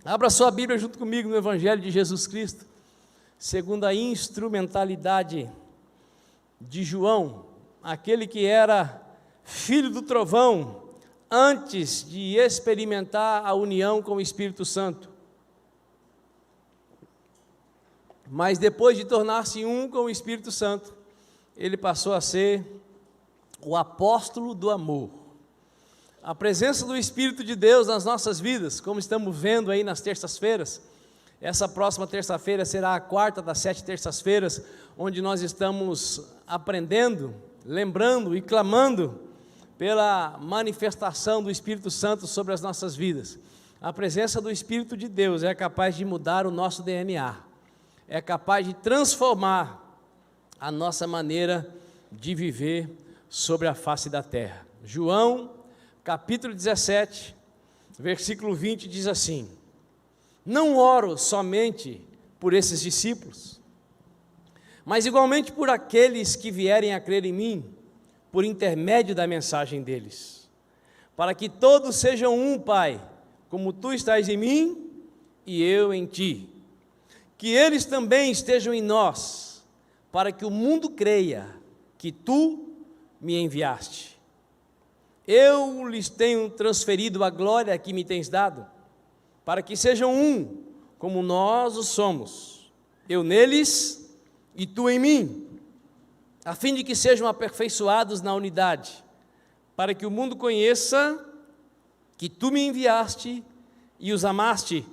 Abra sua Bíblia junto comigo no Evangelho de Jesus Cristo, segundo a instrumentalidade de João, aquele que era filho do trovão, antes de experimentar a união com o Espírito Santo. Mas depois de tornar-se um com o Espírito Santo, ele passou a ser o apóstolo do amor. A presença do Espírito de Deus nas nossas vidas, como estamos vendo aí nas terças-feiras, essa próxima terça-feira será a quarta das 7 terças-feiras, onde nós estamos aprendendo, lembrando e clamando pela manifestação do Espírito Santo sobre as nossas vidas. A presença do Espírito de Deus é capaz de mudar o nosso DNA, é capaz de transformar a nossa maneira de viver sobre a face da terra. João, capítulo 17, versículo 20, diz assim: não oro somente por esses discípulos, mas igualmente por aqueles que vierem a crer em mim, por intermédio da mensagem deles, para que todos sejam um, Pai, como tu estás em mim e eu em ti, que eles também estejam em nós, para que o mundo creia que tu me enviaste. Eu lhes tenho transferido a glória que me tens dado, para que sejam um, como nós o somos, eu neles e tu em mim, a fim de que sejam aperfeiçoados na unidade, para que o mundo conheça que tu me enviaste e os amaste,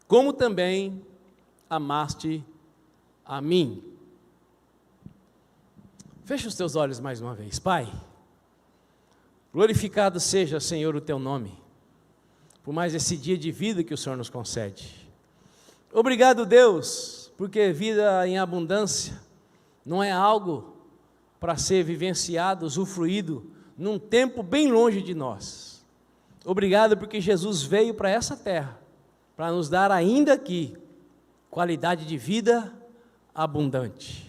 como também amaste a mim. Fecha os teus olhos mais uma vez. Pai, glorificado seja, Senhor, o teu nome, por mais esse dia de vida que o Senhor nos concede. Obrigado, Deus, porque vida em abundância não é algo para ser vivenciado, usufruído, num tempo bem longe de nós. Obrigado porque Jesus veio para essa terra, para nos dar ainda aqui, qualidade de vida abundante.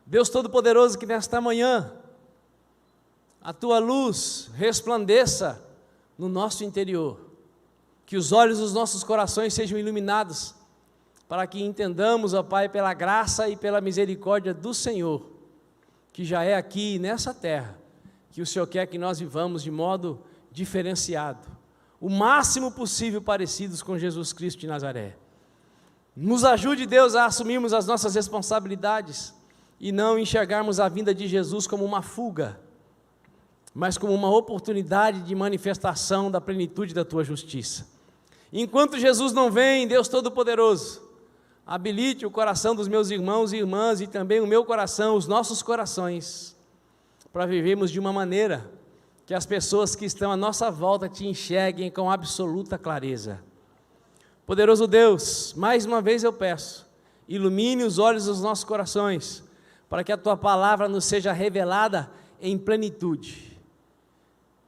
Deus Todo-Poderoso, que nesta manhã, a tua luz resplandeça no nosso interior, que os olhos dos nossos corações sejam iluminados, para que entendamos, ó Pai, pela graça e pela misericórdia do Senhor, que já é aqui nessa terra, que o Senhor quer que nós vivamos de modo diferenciado, o máximo possível parecidos com Jesus Cristo de Nazaré. Nos ajude, Deus, a assumirmos as nossas responsabilidades e não enxergarmos a vinda de Jesus como uma fuga, mas como uma oportunidade de manifestação da plenitude da tua justiça. Enquanto Jesus não vem, Deus Todo-Poderoso, habilite o coração dos meus irmãos e irmãs e também o meu coração, os nossos corações, para vivermos de uma maneira que as pessoas que estão à nossa volta te enxerguem com absoluta clareza. Poderoso Deus, mais uma vez eu peço, ilumine os olhos dos nossos corações, para que a tua palavra nos seja revelada em plenitude,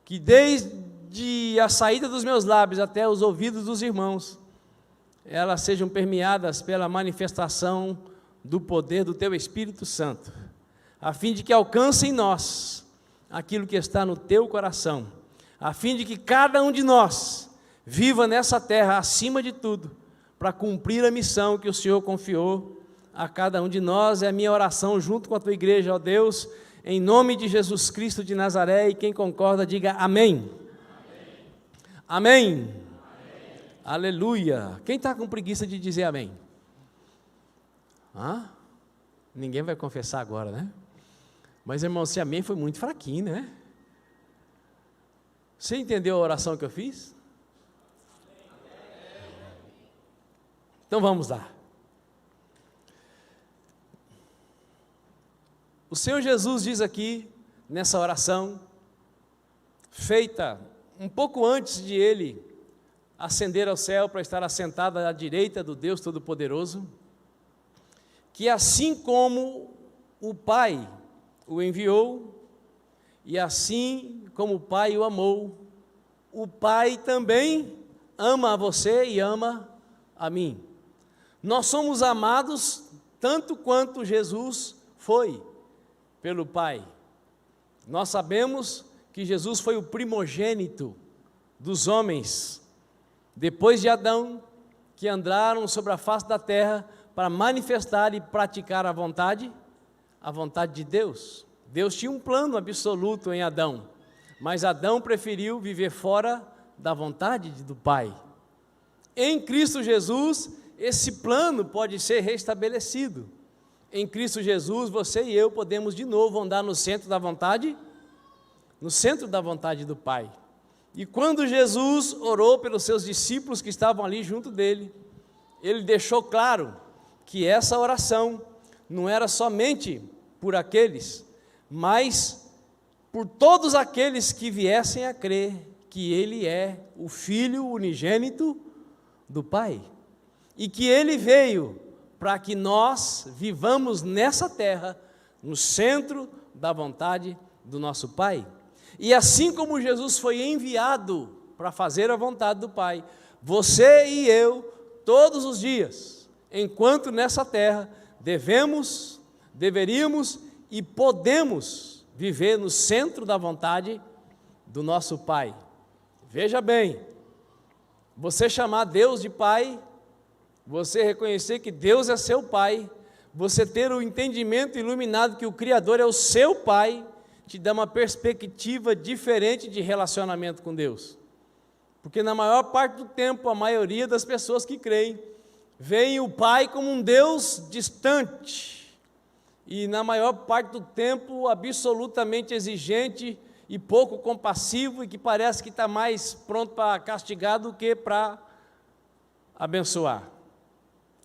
que desde a saída dos meus lábios até os ouvidos dos irmãos, elas sejam permeadas pela manifestação do poder do teu Espírito Santo, a fim de que alcance em nós aquilo que está no teu coração, a fim de que cada um de nós viva nessa terra acima de tudo, para cumprir a missão que o Senhor confiou a cada um de nós. É a minha oração junto com a tua igreja, ó Deus, em nome de Jesus Cristo de Nazaré, e quem concorda diga amém. Amém. Amém. Aleluia. Quem está com preguiça de dizer amém? Ninguém vai confessar agora, né? Mas, irmão, esse amém foi muito fraquinho, né? Você entendeu a oração que eu fiz? Então vamos lá. O Senhor Jesus diz aqui, nessa oração, feita um pouco antes de Ele ascender ao céu para estar assentado à direita do Deus Todo-Poderoso, que assim como o Pai o enviou, e assim como o Pai o amou, o Pai também ama a você e ama a mim. Nós somos amados tanto quanto Jesus foi pelo Pai. Nós sabemos que Jesus foi o primogênito dos homens. Depois de Adão, que andaram sobre a face da terra para manifestar e praticar a vontade de Deus. Deus tinha um plano absoluto em Adão, mas Adão preferiu viver fora da vontade do Pai. Em Cristo Jesus, esse plano pode ser restabelecido. Em Cristo Jesus, você e eu podemos de novo andar no centro da vontade do Pai. E quando Jesus orou pelos seus discípulos que estavam ali junto dele, ele deixou claro que essa oração não era somente por aqueles, mas por todos aqueles que viessem a crer que ele é o Filho unigênito do Pai, e que ele veio para que nós vivamos nessa terra, no centro da vontade do nosso Pai. E assim como Jesus foi enviado para fazer a vontade do Pai, você e eu, todos os dias, enquanto nessa terra, deveríamos e podemos viver no centro da vontade do nosso Pai. Veja bem, você chamar Deus de Pai, você reconhecer que Deus é seu Pai, você ter o entendimento iluminado que o Criador é o seu Pai, te dá uma perspectiva diferente de relacionamento com Deus. Porque na maior parte do tempo, a maioria das pessoas que creem, veem o Pai como um Deus distante, e na maior parte do tempo, absolutamente exigente e pouco compassivo, e que parece que está mais pronto para castigar do que para abençoar.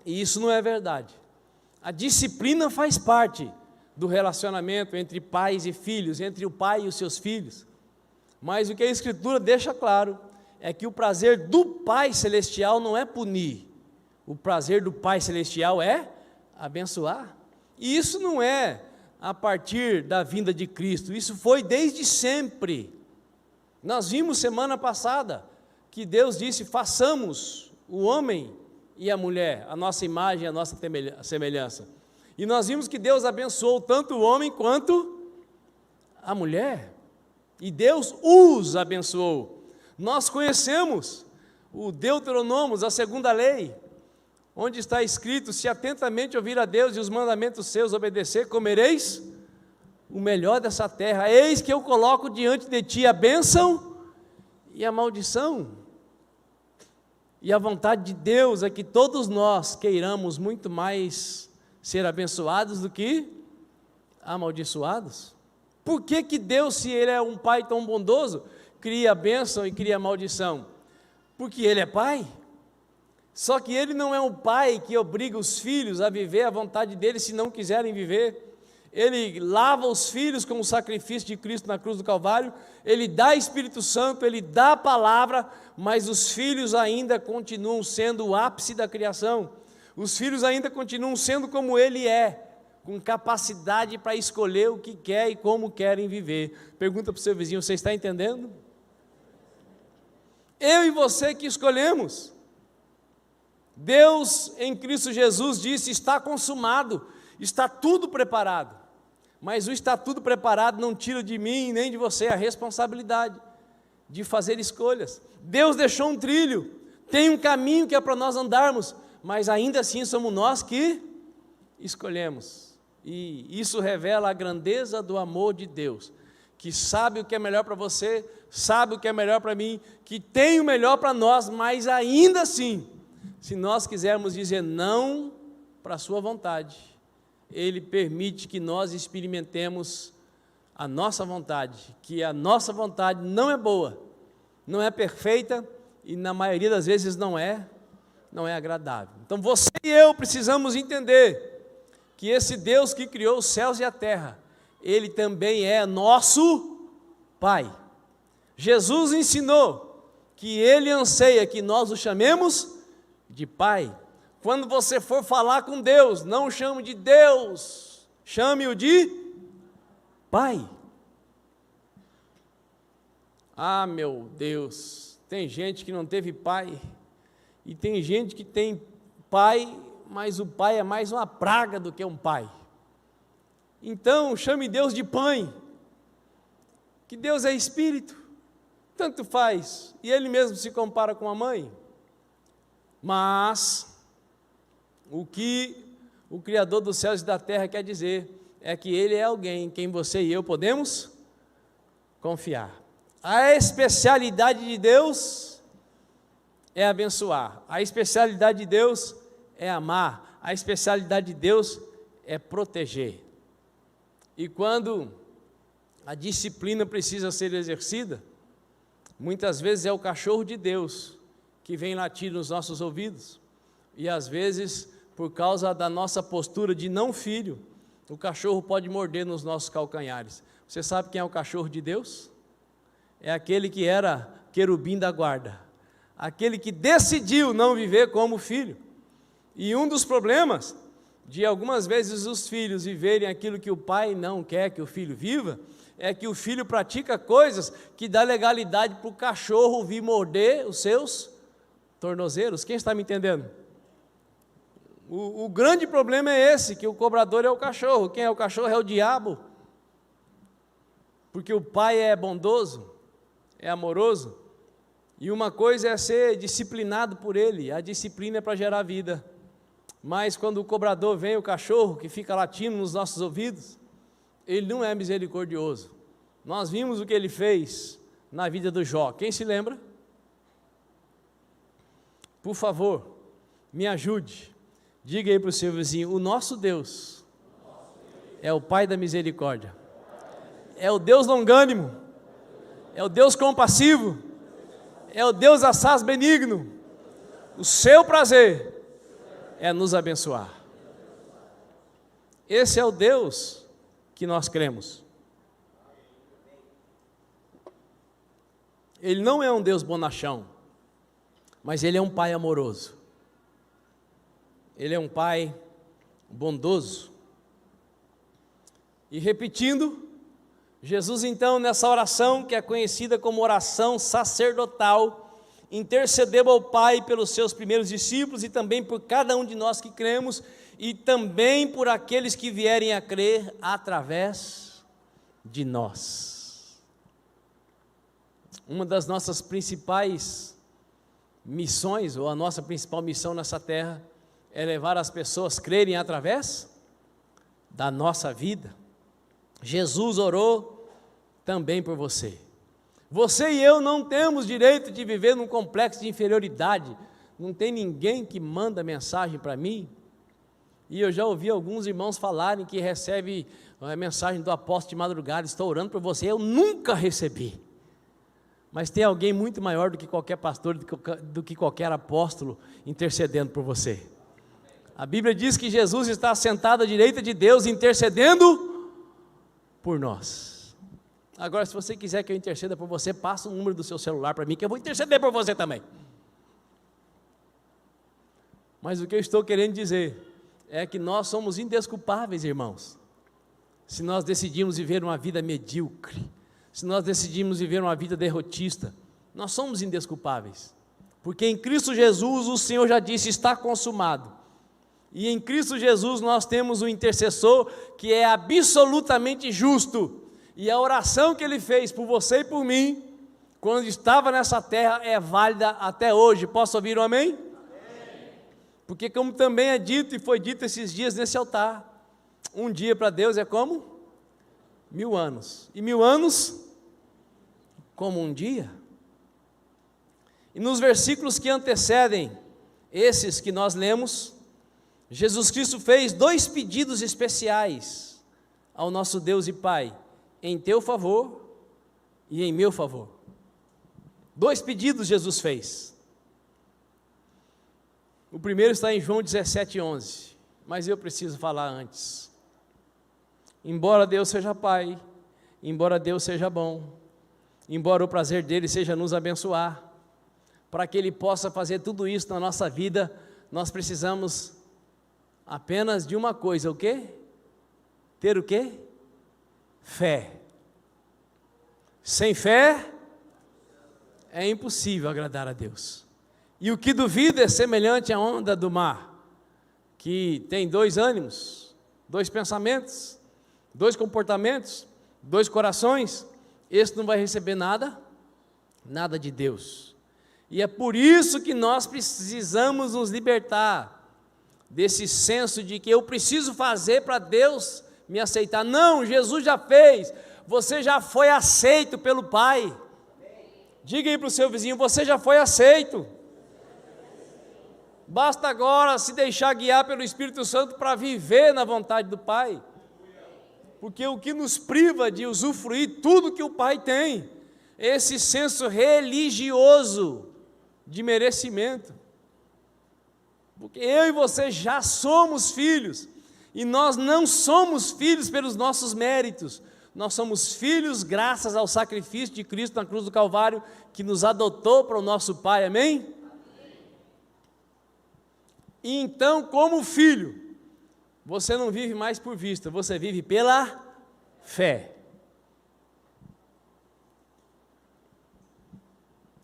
E isso não é verdade. A disciplina faz parte do relacionamento entre pais e filhos, entre o pai e os seus filhos. Mas o que a Escritura deixa claro é que o prazer do Pai Celestial não é punir. O prazer do Pai Celestial é abençoar. E isso não é a partir da vinda de Cristo, isso foi desde sempre. Nós vimos semana passada que Deus disse: façamos o homem e a mulher, a nossa imagem, a nossa semelhança. E nós vimos que Deus abençoou tanto o homem quanto a mulher. E Deus os abençoou. Nós conhecemos o Deuteronômio, a segunda lei, onde está escrito: se atentamente ouvir a Deus e os mandamentos seus obedecer, comereis o melhor dessa terra. Eis que eu coloco diante de ti a bênção e a maldição. E a vontade de Deus é que todos nós queiramos muito mais ser abençoados do que amaldiçoados. Por que que Deus, se Ele é um Pai tão bondoso, cria a bênção e cria a maldição? Porque Ele é Pai. Só que Ele não é um Pai que obriga os filhos a viver a vontade dEle se não quiserem viver. Ele lava os filhos com o sacrifício de Cristo na cruz do Calvário, Ele dá Espírito Santo, Ele dá a palavra, mas os filhos ainda continuam sendo o ápice da criação. Os filhos ainda continuam sendo como Ele é, com capacidade para escolher o que quer e como querem viver. Pergunta para o seu vizinho: você está entendendo? Eu e você que escolhemos. Deus em Cristo Jesus disse: está consumado, está tudo preparado. Mas o está tudo preparado não tira de mim nem de você a responsabilidade de fazer escolhas. Deus deixou um trilho, tem um caminho que é para nós andarmos, mas ainda assim somos nós que escolhemos. E isso revela a grandeza do amor de Deus, que sabe o que é melhor para você, sabe o que é melhor para mim, que tem o melhor para nós, mas ainda assim, se nós quisermos dizer não para a sua vontade, Ele permite que nós experimentemos a nossa vontade, que a nossa vontade não é boa, não é perfeita e na maioria das vezes não é agradável. Então você e eu precisamos entender que esse Deus que criou os céus e a terra, Ele também é nosso Pai. Jesus ensinou que Ele anseia que nós o chamemos de Pai. Quando você for falar com Deus, não chame de Deus, chame-o de Pai. Ah, meu Deus, tem gente que não teve pai, e tem gente que tem pai, mas o pai é mais uma praga do que um pai. Então, chame Deus de Pai, que Deus é Espírito, tanto faz, e Ele mesmo se compara com a mãe. Mas o que o Criador dos céus e da terra quer dizer é que Ele é alguém em quem você e eu podemos confiar. A especialidade de Deus é abençoar, a especialidade de Deus é amar, a especialidade de Deus é proteger. E quando a disciplina precisa ser exercida, muitas vezes é o cachorro de Deus que vem latir nos nossos ouvidos, e às vezes, por causa da nossa postura de não filho, o cachorro pode morder nos nossos calcanhares. Você sabe quem é o cachorro de Deus? É aquele que era querubim da guarda, aquele que decidiu não viver como filho. E um dos problemas de algumas vezes os filhos viverem aquilo que o pai não quer que o filho viva, é que o filho pratica coisas que dá legalidade para o cachorro vir morder os seus tornozelos. Quem está me entendendo? O grande problema é esse, que o cobrador é o cachorro. Quem é o cachorro é o diabo, porque o pai é bondoso, é amoroso, e uma coisa é ser disciplinado por ele, a disciplina é para gerar vida, mas quando o cobrador vem, o cachorro que fica latindo nos nossos ouvidos, ele não é misericordioso. Nós vimos o que ele fez na vida do Jó, quem se lembra? Por favor, me ajude, diga aí para o seu vizinho: o nosso Deus é o Pai da misericórdia, é o Deus longânimo, é o Deus compassivo, é o Deus assaz benigno. O seu prazer é nos abençoar. Esse é o Deus que nós cremos. Ele não é um Deus bonachão, mas Ele é um Pai amoroso. Ele é um Pai bondoso. E repetindo, Jesus então nessa oração, que é conhecida como oração sacerdotal, intercedeu ao Pai pelos seus primeiros discípulos e também por cada um de nós que cremos, e também por aqueles que vierem a crer através de nós. Uma das nossas principais missões, ou a nossa principal missão nessa terra, é levar as pessoas a crerem através da nossa vida. Jesus orou também por você. Você e eu não temos direito de viver num complexo de inferioridade. Não tem ninguém que manda mensagem para mim. E eu já ouvi alguns irmãos falarem que recebe a mensagem do apóstolo de madrugada: estou orando por você. Eu nunca recebi. Mas tem alguém muito maior do que qualquer pastor, do que qualquer apóstolo intercedendo por você. A Bíblia diz que Jesus está sentado à direita de Deus intercedendo por nós. Agora, se você quiser que eu interceda por você, passa o número do seu celular para mim, que eu vou interceder por você também. Mas o que eu estou querendo dizer é que nós somos indesculpáveis, irmãos, se nós decidimos viver uma vida medíocre, se nós decidimos viver uma vida derrotista. Nós somos indesculpáveis, porque em Cristo Jesus o Senhor já disse: está consumado. E em Cristo Jesus nós temos um intercessor que é absolutamente justo, e a oração que Ele fez por você e por mim, quando estava nessa terra, é válida até hoje. Posso ouvir um amém? Amém. Porque como também é dito, e foi dito esses dias nesse altar, um dia para Deus é como 1000 anos, e 1000 anos como um dia. E nos versículos que antecedem esses que nós lemos, Jesus Cristo fez 2 pedidos especiais ao nosso Deus e Pai, em teu favor e em meu favor. 2 pedidos Jesus fez. O primeiro está em João 17:11, mas eu preciso falar antes. Embora Deus seja Pai, embora Deus seja bom, embora o prazer dele seja nos abençoar, para que Ele possa fazer tudo isso na nossa vida, nós precisamos apenas de uma coisa: o quê? Ter o quê? Fé. Sem fé é impossível agradar a Deus. E o que duvida é semelhante à onda do mar, que tem 2 ânimos, 2 pensamentos, 2 comportamentos, 2 corações. Esse não vai receber nada de Deus. E é por isso que nós precisamos nos libertar desse senso de que eu preciso fazer para Deus me aceitar. Não, Jesus já fez, você já foi aceito pelo Pai. Diga aí para o seu vizinho, você já foi aceito. Basta agora se deixar guiar pelo Espírito Santo para viver na vontade do Pai. Porque o que nos priva de usufruir tudo que o Pai tem, é esse senso religioso de merecimento. Porque eu e você já somos filhos, e nós não somos filhos pelos nossos méritos, nós somos filhos graças ao sacrifício de Cristo na cruz do Calvário, que nos adotou para o nosso Pai, amém? E então, como filho, você não vive mais por vista, você vive pela fé.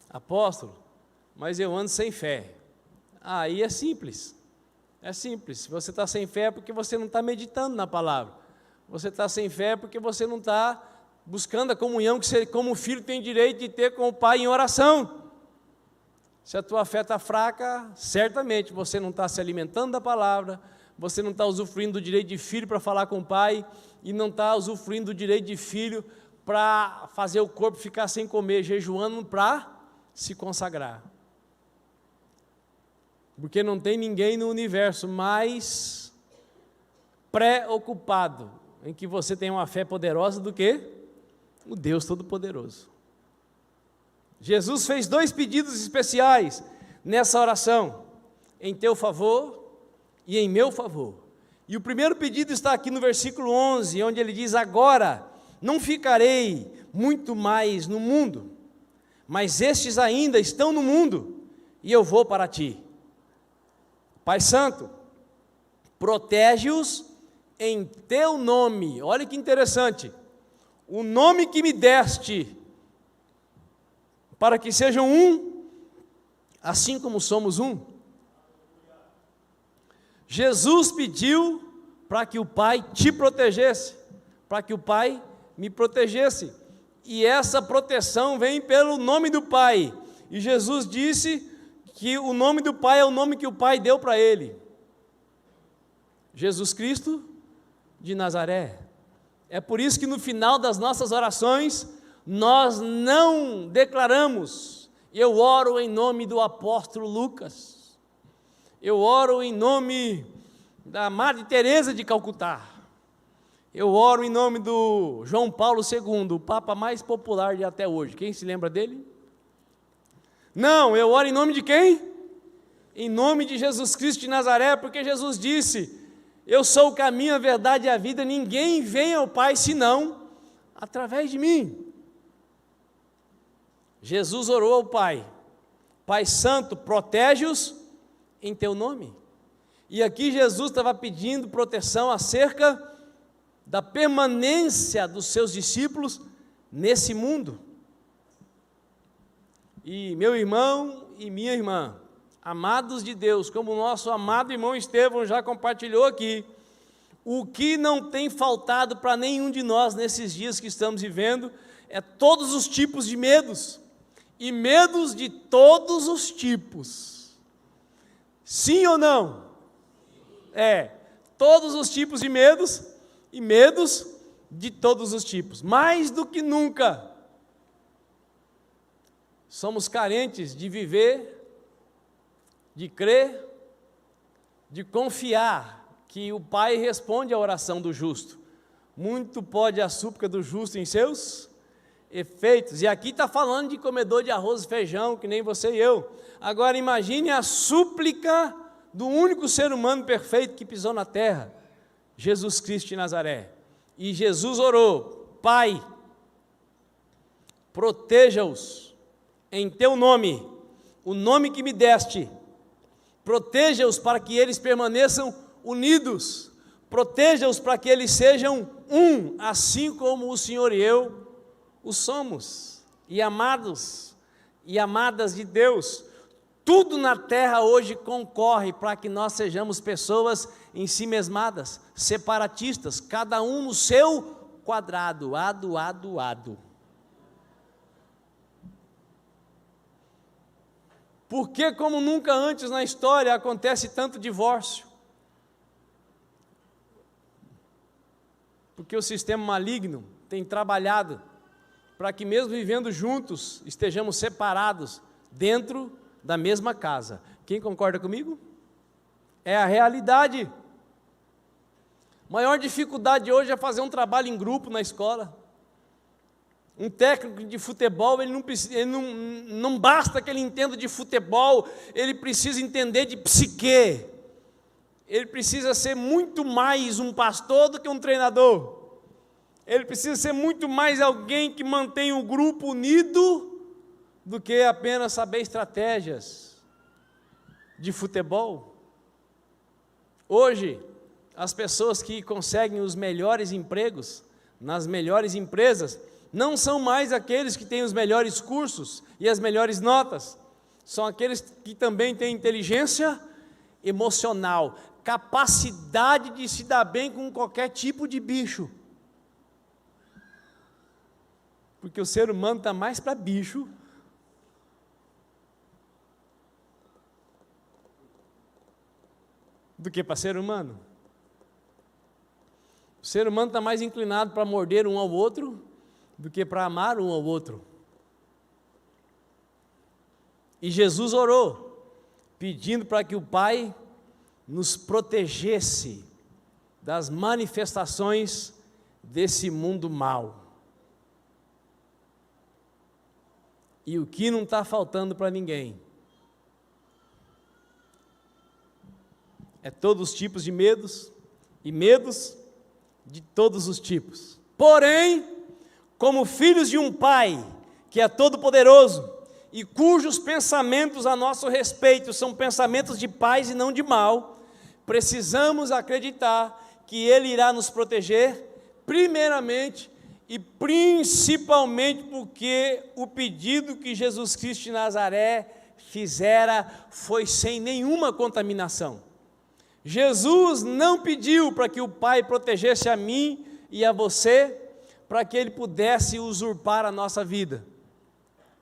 Apóstolo, mas eu ando sem fé. Aí é simples, se você está sem fé é porque você não está meditando na palavra, você está sem fé porque você não está buscando a comunhão que você, como filho, tem direito de ter com o Pai em oração. Se a tua fé está fraca, certamente você não está se alimentando da palavra, você não está usufruindo do direito de filho para falar com o Pai, e não está usufruindo do direito de filho para fazer o corpo ficar sem comer, jejuando para se consagrar. Porque não tem ninguém no universo mais preocupado em que você tenha uma fé poderosa do que o Deus Todo-Poderoso. Jesus fez 2 pedidos especiais nessa oração, em teu favor e em meu favor. E o primeiro pedido está aqui no versículo 11, onde ele diz: agora não ficarei muito mais no mundo, mas estes ainda estão no mundo, e eu vou para ti. Pai Santo, protege-os em teu nome. Olha que interessante, o nome que me deste, para que sejam um, assim como somos um. Jesus pediu para que o Pai te protegesse, para que o Pai me protegesse, e essa proteção vem pelo nome do Pai, e Jesus disse que o nome do Pai é o nome que o Pai deu para ele, Jesus Cristo de Nazaré. É por isso que no final das nossas orações, nós não declaramos: eu oro em nome do apóstolo Lucas, eu oro em nome da Madre Teresa de Calcutá, eu oro em nome do João Paulo II, o Papa mais popular de até hoje. Quem se lembra dele? Não, eu oro em nome de quem? Em nome de Jesus Cristo de Nazaré, porque Jesus disse: eu sou o caminho, a verdade e a vida, ninguém vem ao Pai senão através de mim. Jesus orou ao Pai: Pai Santo, protege-os em teu nome. E aqui Jesus estava pedindo proteção acerca da permanência dos seus discípulos nesse mundo. E meu irmão e minha irmã, amados de Deus, como o nosso amado irmão Estevão já compartilhou aqui, o que não tem faltado para nenhum de nós nesses dias que estamos vivendo é todos os tipos de medos, e medos de todos os tipos. Sim ou não? Todos os tipos de medos, e medos de todos os tipos. Mais do que nunca, somos carentes de viver, de crer, de confiar que o Pai responde à oração do justo. Muito pode a súplica do justo em seus efeitos. E aqui está falando de comedor de arroz e feijão, que nem você e eu. Agora imagine a súplica do único ser humano perfeito que pisou na terra, Jesus Cristo de Nazaré. E Jesus orou: Pai, proteja-os em teu nome, o nome que me deste, proteja-os para que eles permaneçam unidos, proteja-os para que eles sejam um, assim como o Senhor e eu o somos. E amados e amadas de Deus, tudo na terra hoje concorre para que nós sejamos pessoas ensimesmadas, separatistas, cada um no seu quadrado, ado. Por que, como nunca antes na história, acontece tanto divórcio? Porque o sistema maligno tem trabalhado para que, mesmo vivendo juntos, estejamos separados dentro da mesma casa. Quem concorda comigo? É a realidade. Maior dificuldade hoje é fazer um trabalho em grupo na escola. Um técnico de futebol, ele não basta que ele entenda de futebol, ele precisa entender de psique. Ele precisa ser muito mais um pastor do que um treinador. Ele precisa ser muito mais alguém que mantém o grupo unido do que apenas saber estratégias de futebol. Hoje, as pessoas que conseguem os melhores empregos nas melhores empresas não são mais aqueles que têm os melhores cursos e as melhores notas, são aqueles que também têm inteligência emocional, capacidade de se dar bem com qualquer tipo de bicho. Porque o ser humano está mais para bicho do que para ser humano. O ser humano está mais inclinado para morder um ao outro do que para amar um ao outro. E Jesus orou, pedindo para que o Pai nos protegesse das manifestações desse mundo mau. E o que não está faltando para ninguém é todos os tipos de medos, e medos de todos os tipos. Porém, como filhos de um Pai que é todo-poderoso e cujos pensamentos a nosso respeito são pensamentos de paz e não de mal, precisamos acreditar que Ele irá nos proteger, primeiramente e principalmente porque o pedido que Jesus Cristo de Nazaré fizera foi sem nenhuma contaminação. Jesus não pediu para que o Pai protegesse a mim e a você, para que Ele pudesse usurpar a nossa vida.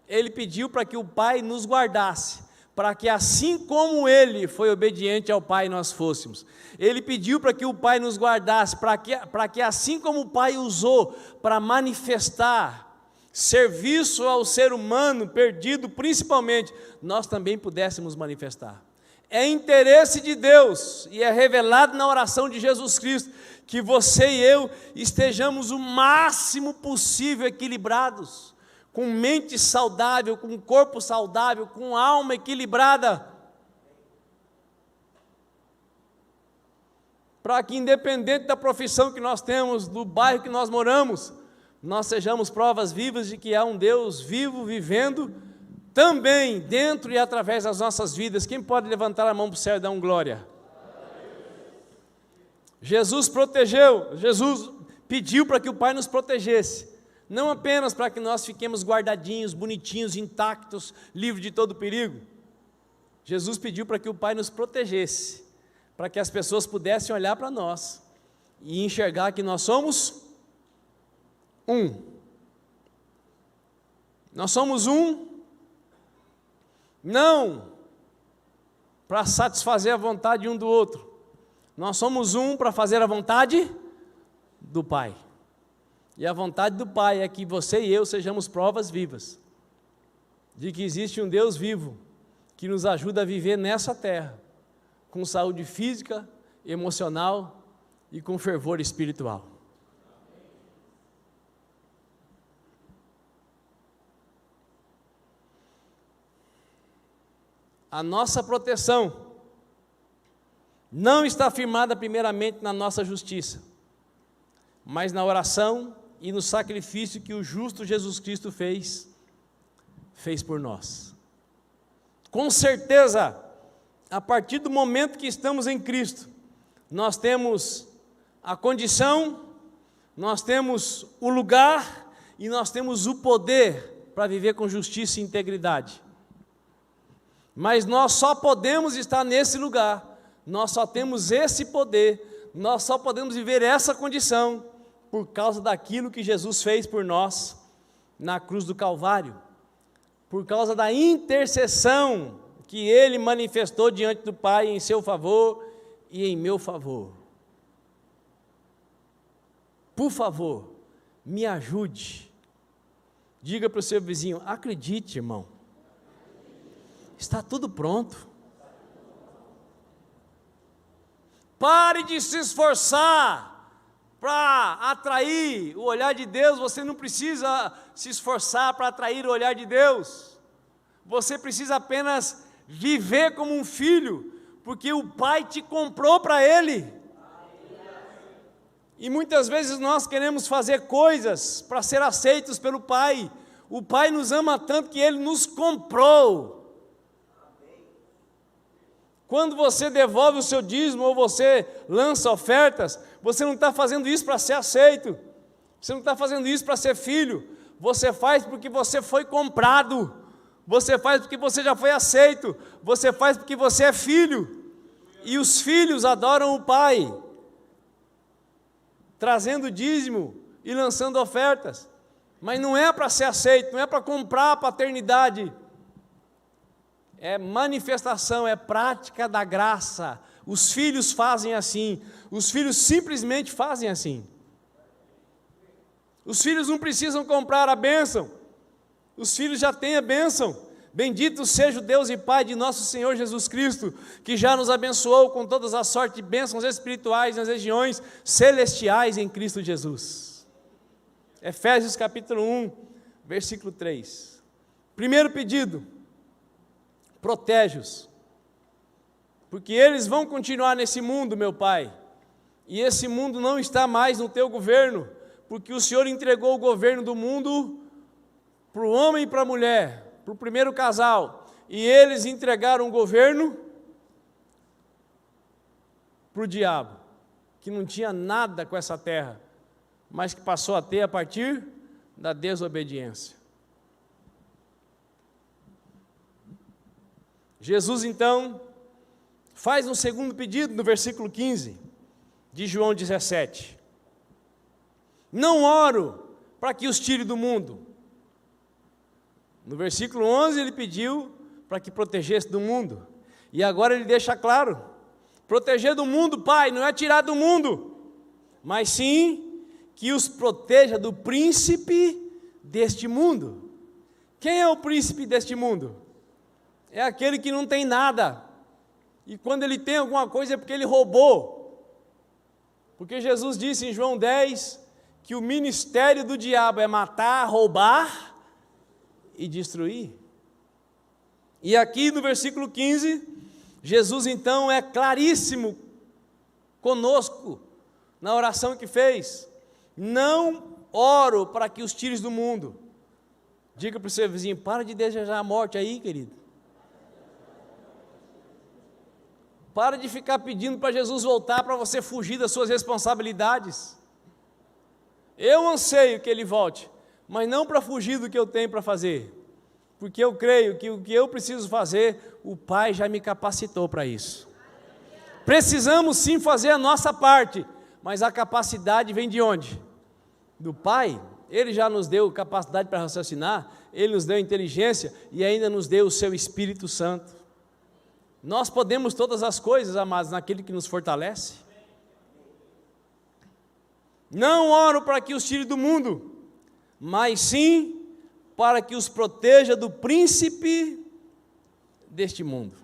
Ele pediu para que o Pai nos guardasse, para que assim como Ele foi obediente ao Pai, nós fôssemos. Ele pediu para que o Pai nos guardasse, para que assim como o Pai usou para manifestar serviço ao ser humano perdido, principalmente, nós também pudéssemos manifestar. É interesse de Deus, e é revelado na oração de Jesus Cristo, que você e eu estejamos o máximo possível equilibrados, com mente saudável, com corpo saudável, com alma equilibrada, para que, independente da profissão que nós temos, do bairro que nós moramos, nós sejamos provas vivas de que há um Deus vivo, vivendo, também dentro e através das nossas vidas. Quem pode levantar a mão para o céu e dar um glória? Jesus pediu para que o Pai nos protegesse, não apenas para que nós fiquemos guardadinhos, bonitinhos, intactos, livres de todo perigo. Jesus pediu para que o Pai nos protegesse, para que as pessoas pudessem olhar para nós e enxergar que nós somos um. Nós somos um, não para satisfazer a vontade um do outro, nós somos um para fazer a vontade do Pai. E a vontade do Pai é que você e eu sejamos provas vivas de que existe um Deus vivo que nos ajuda a viver nessa terra com saúde física, emocional e com fervor espiritual. A nossa proteção não está firmada primeiramente na nossa justiça, mas na oração e no sacrifício que o justo Jesus Cristo fez por nós. Com certeza, a partir do momento que estamos em Cristo, nós temos a condição, nós temos o lugar e nós temos o poder para viver com justiça e integridade. Mas nós só podemos estar nesse lugar, nós só temos esse poder, nós só podemos viver essa condição por causa daquilo que Jesus fez por nós na cruz do Calvário, por causa da intercessão que Ele manifestou diante do Pai em seu favor e em meu favor. Por favor, me ajude. Diga para o seu vizinho: acredite, irmão, está tudo pronto. Pare de se esforçar para atrair o olhar de Deus. Você não precisa se esforçar para atrair o olhar de Deus. Você precisa apenas viver como um filho, porque o Pai te comprou para Ele. E muitas vezes nós queremos fazer coisas para ser aceitos pelo Pai. O Pai nos ama tanto que Ele nos comprou. Quando você devolve o seu dízimo ou você lança ofertas, você não está fazendo isso para ser aceito. Você não está fazendo isso para ser filho. Você faz porque você foi comprado. Você faz porque você já foi aceito. Você faz porque você é filho. E os filhos adoram o Pai, trazendo dízimo e lançando ofertas. Mas não é para ser aceito, não é para comprar a paternidade. É manifestação, é prática da graça. Os filhos fazem assim. Os filhos simplesmente fazem assim. Os filhos não precisam comprar a bênção. Os filhos já têm a bênção. Bendito seja o Deus e Pai de nosso Senhor Jesus Cristo, que já nos abençoou com todas as sortes de bênçãos espirituais nas regiões celestiais em Cristo Jesus. Efésios capítulo 1, versículo 3. Primeiro pedido: protege-os, porque eles vão continuar nesse mundo, meu Pai, e esse mundo não está mais no teu governo, porque o Senhor entregou o governo do mundo para o homem e para a mulher, para o primeiro casal, e eles entregaram o governo para o diabo, que não tinha nada com essa terra, mas que passou a ter a partir da desobediência. Jesus então faz um segundo pedido no versículo 15 de João 17. Não oro para que os tire do mundo. No versículo 11 ele pediu para que protegesse do mundo. E agora ele deixa claro: proteger do mundo, Pai, não é tirar do mundo, mas sim que os proteja do príncipe deste mundo. Quem é o príncipe deste mundo? É aquele que não tem nada, e quando ele tem alguma coisa é porque ele roubou, porque Jesus disse em João 10, que o ministério do diabo é matar, roubar e destruir. E aqui no versículo 15, Jesus então é claríssimo conosco, na oração que fez: não oro para que os tires do mundo. Diga para o seu vizinho: para de desejar a morte aí, querido. Para de ficar pedindo para Jesus voltar para você fugir das suas responsabilidades. Eu anseio que Ele volte, mas não para fugir do que eu tenho para fazer, porque eu creio que o que eu preciso fazer, o Pai já me capacitou para isso. Precisamos sim fazer a nossa parte, mas a capacidade vem de onde? Do Pai. Ele já nos deu capacidade para raciocinar, Ele nos deu inteligência e ainda nos deu o Seu Espírito Santo. Nós podemos todas as coisas, amados, naquele que nos fortalece. Não oro para que os tire do mundo, mas sim para que os proteja do príncipe deste mundo.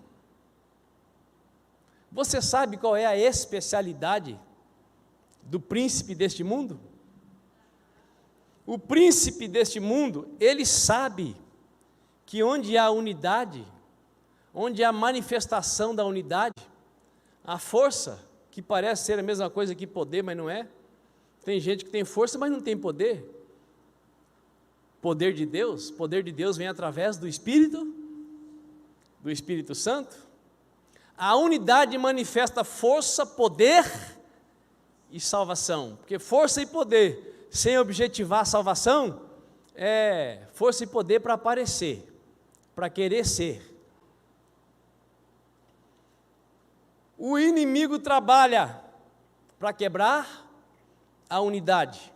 Você sabe qual é a especialidade do príncipe deste mundo? O príncipe deste mundo, ele sabe que onde há unidade, onde há manifestação da unidade, a força, que parece ser a mesma coisa que poder, mas não é. Tem gente que tem força, mas não tem poder. Poder de Deus vem através do Espírito Santo. A unidade manifesta força, poder e salvação, porque força e poder, sem objetivar a salvação, é força e poder para aparecer, para querer ser. O inimigo trabalha para quebrar a unidade.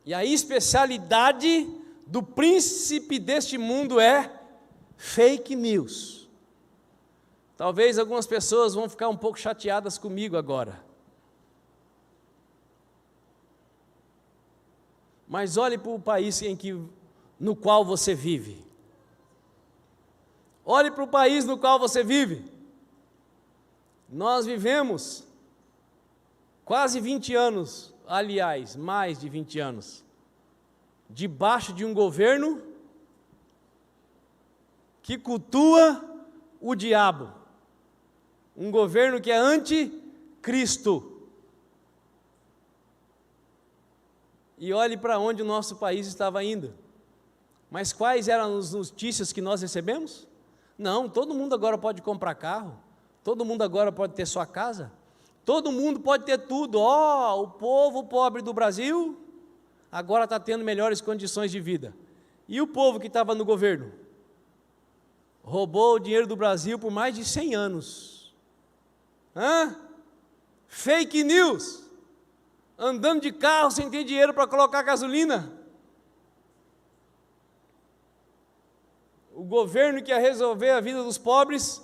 E a especialidade do príncipe deste mundo é Fake news. Talvez algumas pessoas vão ficar um pouco chateadas comigo agora. Mas olhe para o país no qual você vive. Olhe para o país no qual você vive. Nós vivemos quase 20 anos, aliás, mais de 20 anos, debaixo de um governo que cultua o diabo. Um governo que é anticristo. E olhe para onde o nosso país estava indo. Mas quais eram as notícias que nós recebemos? Não, todo mundo agora pode comprar carro, todo mundo agora pode ter sua casa, todo mundo pode ter tudo. O povo pobre do Brasil agora está tendo melhores condições de vida. E o povo que estava no governo? Roubou o dinheiro do Brasil por mais de 100 anos. Fake news. Andando de carro sem ter dinheiro para colocar gasolina. O governo que ia resolver a vida dos pobres,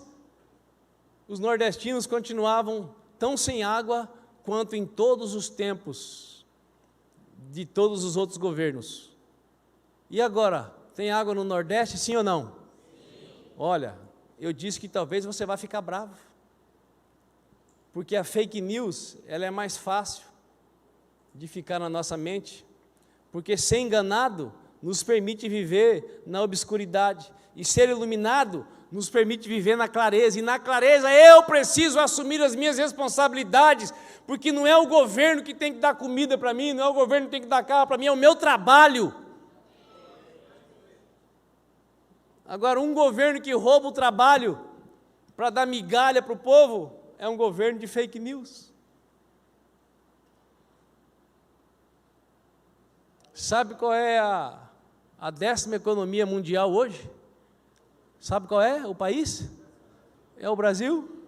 os nordestinos continuavam tão sem água quanto em todos os tempos de todos os outros governos. E agora, tem água no Nordeste, sim ou não? Sim. Olha, eu disse que talvez você vá ficar bravo, porque a fake news, ela é mais fácil de ficar na nossa mente, porque ser enganado nos permite viver na obscuridade, e ser iluminado nos permite viver na clareza, e na clareza eu preciso assumir as minhas responsabilidades, porque não é o governo que tem que dar comida para mim, não é o governo que tem que dar carro para mim, é o meu trabalho. Agora, um governo que rouba o trabalho para dar migalha para o povo, é um governo de fake news. Sabe qual é a 10ª economia mundial hoje? Sabe qual é o país? É o Brasil.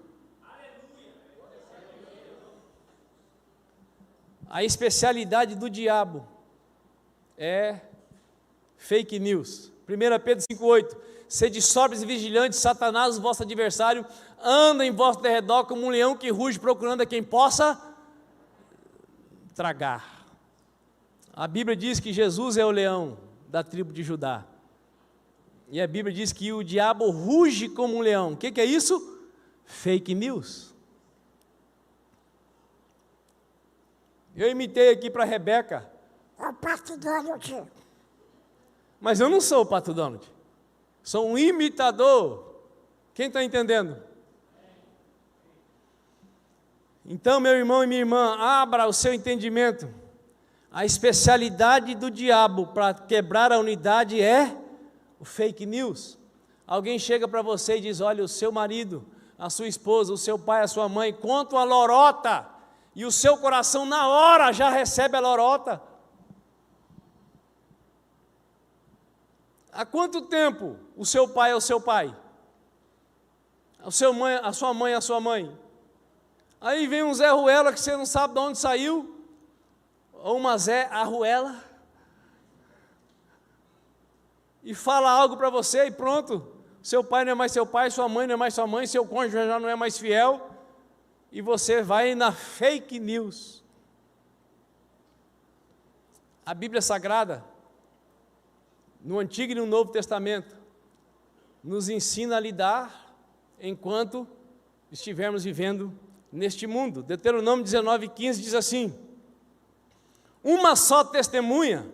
A especialidade do diabo é fake news. 1 Pedro 5,8: sede sóbrios e vigilantes, Satanás, o vosso adversário, anda em vosso derredor como um leão que ruge, procurando a quem possa tragar. A Bíblia diz que Jesus é o leão da tribo de Judá. E a Bíblia diz que o diabo ruge como um leão. O que é isso? Fake news. Eu imitei aqui para a Rebeca. É o Pato Donald. Mas eu não sou o Pato Donald. Sou um imitador. Quem está entendendo? Então, meu irmão e minha irmã, abra o seu entendimento. A especialidade do diabo para quebrar a unidade é o fake news. Alguém chega para você e diz: olha, o seu marido, a sua esposa, o seu pai, a sua mãe, contam a lorota, e o seu coração na hora já recebe a lorota. Há quanto tempo o seu pai é o seu pai? A sua mãe é a sua mãe? Aí vem um Zé Ruela que você não sabe de onde saiu, ou uma Zé Arruela, e fala algo para você e pronto, seu pai não é mais seu pai, sua mãe não é mais sua mãe, seu cônjuge já não é mais fiel, e você vai na fake news. A Bíblia Sagrada, no Antigo e no Novo Testamento, nos ensina a lidar enquanto estivermos vivendo neste mundo. Deuteronômio 19:15 diz assim: uma só testemunha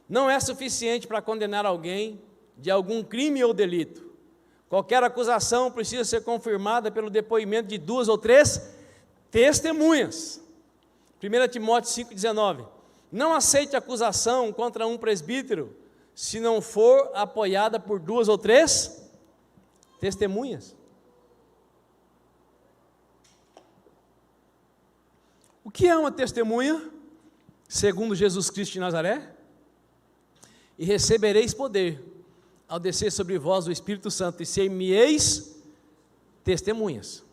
não é suficiente para condenar alguém de algum crime ou delito. Qualquer acusação precisa ser confirmada pelo depoimento de 2 ou 3 testemunhas. 1 Timóteo 5,19: não aceite acusação contra um presbítero se não for apoiada por 2 ou 3 testemunhas. O que é uma testemunha? Segundo Jesus Cristo de Nazaré: e recebereis poder ao descer sobre vós o Espírito Santo, e ser-me-eis testemunhas.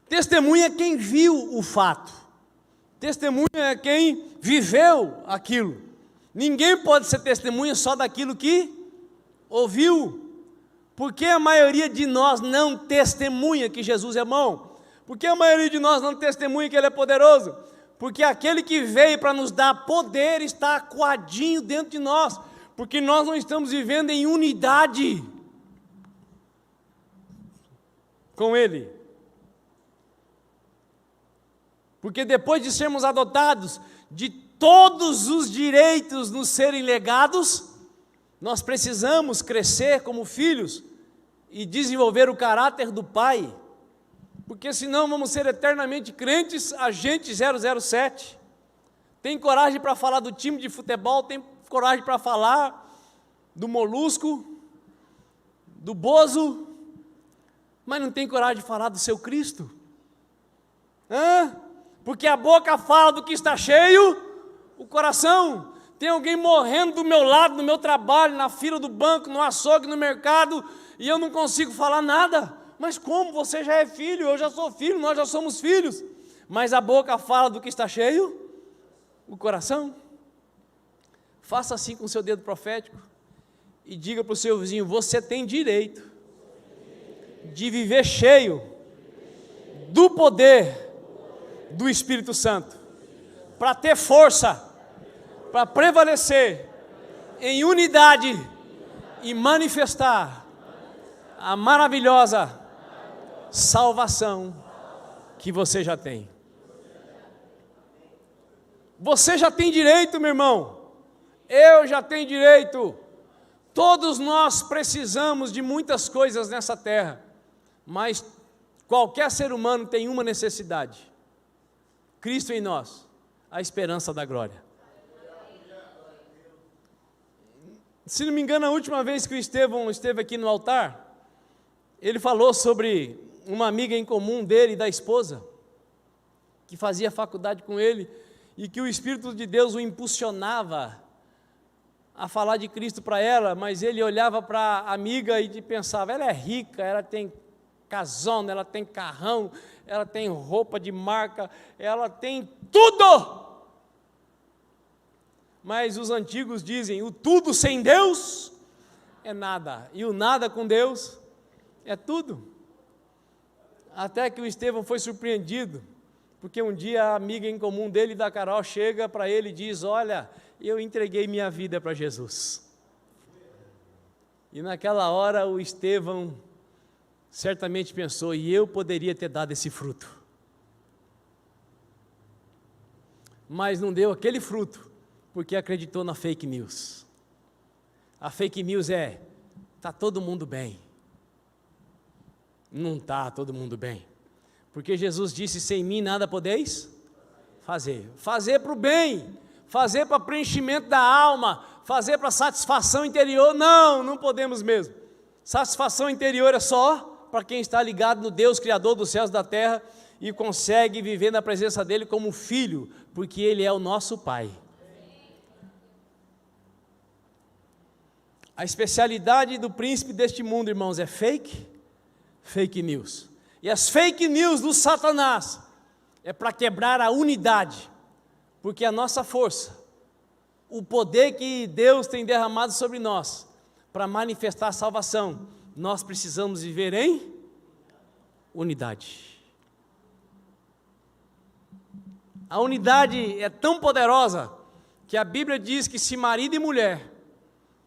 Testemunha é quem viu o fato, testemunha é quem viveu aquilo. Ninguém pode ser testemunha só daquilo que ouviu. Por que a maioria de nós não testemunha que Jesus é bom? Por que a maioria de nós não testemunha que Ele é poderoso? Porque aquele que veio para nos dar poder está acuadinho dentro de nós, porque nós não estamos vivendo em unidade com Ele. Porque depois de sermos adotados, de todos os direitos nos serem legados, nós precisamos crescer como filhos e desenvolver o caráter do Pai, porque senão vamos ser eternamente crentes, agente 007. Tem coragem para falar do time de futebol, tem coragem para falar do Molusco, do Bozo, mas não tem coragem de falar do seu Cristo. Porque a boca fala do que está cheio, o coração. Tem alguém morrendo do meu lado, no meu trabalho, na fila do banco, no açougue, no mercado, e eu não consigo falar nada. Mas como? Você já é filho, eu já sou filho, nós já somos filhos. Mas a boca fala do que está cheio, o coração. Faça assim com o seu dedo profético e diga para o seu vizinho: você tem direito de viver cheio do poder do Espírito Santo, para ter força, para prevalecer em unidade e manifestar a maravilhosa salvação que você já tem. Você já tem direito, meu irmão. Eu já tenho direito. Todos nós precisamos de muitas coisas nessa terra, mas qualquer ser humano tem uma necessidade: Cristo em nós, a esperança da glória. Se não me engano, a última vez que o Estevão esteve aqui no altar, ele falou sobre uma amiga em comum dele e da esposa, que fazia faculdade com ele, e que o Espírito de Deus o impulsionava a falar de Cristo para ela, mas ele olhava para a amiga e pensava: ela é rica, ela tem casona, ela tem carrão, ela tem roupa de marca, ela tem tudo. Mas os antigos dizem: o tudo sem Deus é nada, e o nada com Deus é tudo. Até que o Estevão foi surpreendido, porque um dia a amiga em comum dele, da Carol, chega para ele e diz: olha, eu entreguei minha vida para Jesus. E naquela hora o Estevão certamente pensou: e eu poderia ter dado esse fruto. Mas não deu aquele fruto, porque acreditou na fake news. A fake news é: está todo mundo bem. Não está todo mundo bem, porque Jesus disse: sem mim nada podeis fazer. Fazer para o bem, fazer para preenchimento da alma, fazer para satisfação interior, não podemos mesmo. Satisfação interior é só para quem está ligado no Deus Criador dos céus e da terra e consegue viver na presença dEle como filho, porque Ele é o nosso Pai. A especialidade do príncipe deste mundo, irmãos, é fake news. E as fake news do Satanás é para quebrar a unidade, porque a nossa força, o poder que Deus tem derramado sobre nós, para manifestar a salvação, nós precisamos viver em unidade. A unidade é tão poderosa, que a Bíblia diz que se marido e mulher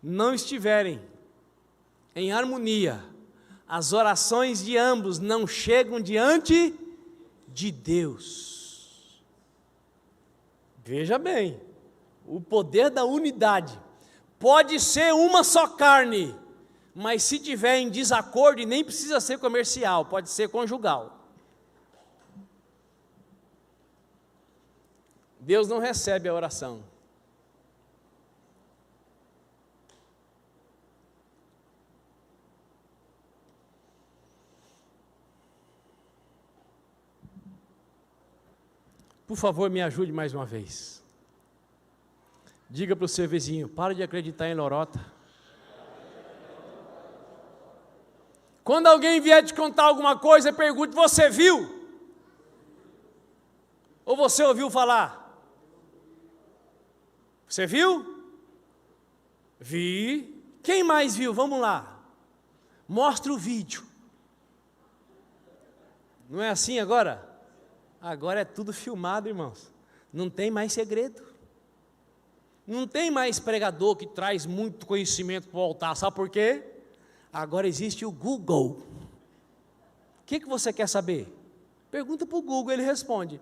não estiverem em harmonia, as orações de ambos não chegam diante de Deus. Veja bem, o poder da unidade. Pode ser uma só carne, mas se tiver em desacordo, e nem precisa ser comercial, pode ser conjugal, Deus não recebe a oração. Por favor, me ajude mais uma vez. Diga para o seu vizinho: para de acreditar em lorota. Quando alguém vier te contar alguma coisa, pergunte: você viu? Ou você ouviu falar? Você viu? Vi. Quem mais viu? Vamos lá. mostra o vídeo. Não é assim agora? Agora é tudo filmado, irmãos. Não tem mais segredo. Não tem mais pregador que traz muito conhecimento para o altar. Sabe por quê? Agora existe o Google. O que você quer saber? Pergunta para o Google, ele responde.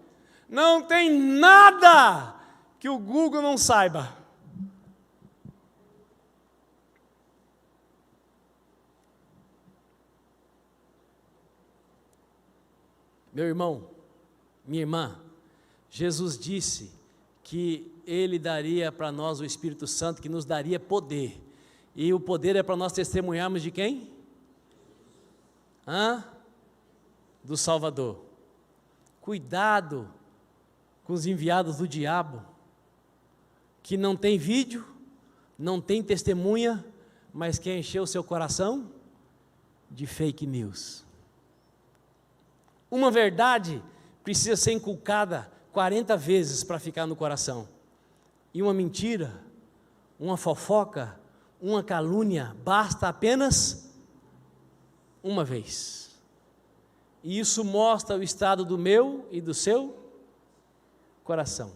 Não tem nada que o Google não saiba. Meu irmão, minha irmã, Jesus disse que Ele daria para nós o Espírito Santo, que nos daria poder. E o poder é para nós testemunharmos de quem? Do Salvador. Cuidado com os enviados do diabo, que não tem vídeo, não tem testemunha, mas quer encher o seu coração de fake news. Uma verdade precisa ser inculcada 40 vezes para ficar no coração. E uma mentira, uma fofoca, uma calúnia, basta apenas uma vez. E isso mostra o estado do meu e do seu coração.